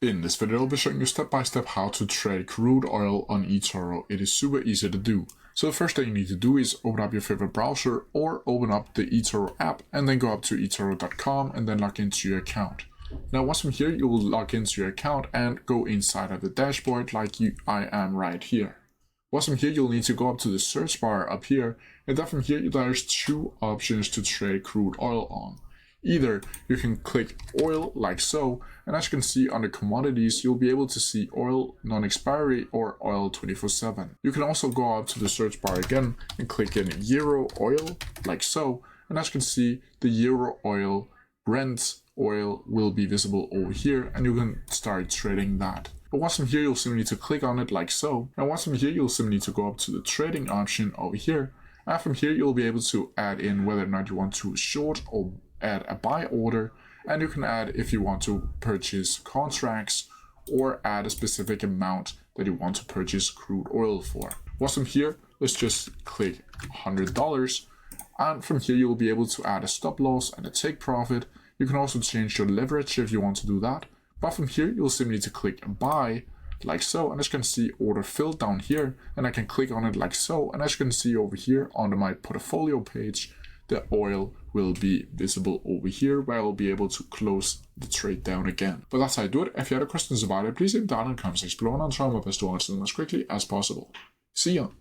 In this video, I'll be showing you step by step how to trade crude oil on eToro. It is super easy to do. So the first thing you need to do is open up your favorite browser or open up the eToro app and then go up to eToro.com and then log into your account. Now once from here, you will log into your account and go inside of the dashboard like I am right here. Once from here, you'll need to go up to the search bar up here, and then from here, there's two options to trade crude oil on. Either you can click oil like so, and as you can see under commodities, you'll be able to see oil non-expiry or oil 24/7. You can also go up to the search bar again and click in euro oil like so, and as you can see, the euro oil Brent oil will be visible over here, and you can start trading that. But once from here, you'll simply need to click on it like so, and once from here, you'll simply need to go up to the trading option over here, and from here, you'll be able to add in whether or not you want to short or add a buy order, and you can add if you want to purchase contracts or add a specific amount that you want to purchase crude oil for. Once from here, let's just click $100, and from here you'll be able to add a stop loss and a take profit. You can also change your leverage if you want to do that, but from here you'll simply need to click buy like so, and as you can see, order filled down here, and I can click on it like so, and as you can see over here under my portfolio page, the oil will be visible over here, where I'll be able to close the trade down again. But that's how I do it. If you have any questions about it, please leave them down in the comment section below, and I'll try my best to answer them as quickly as possible. See ya!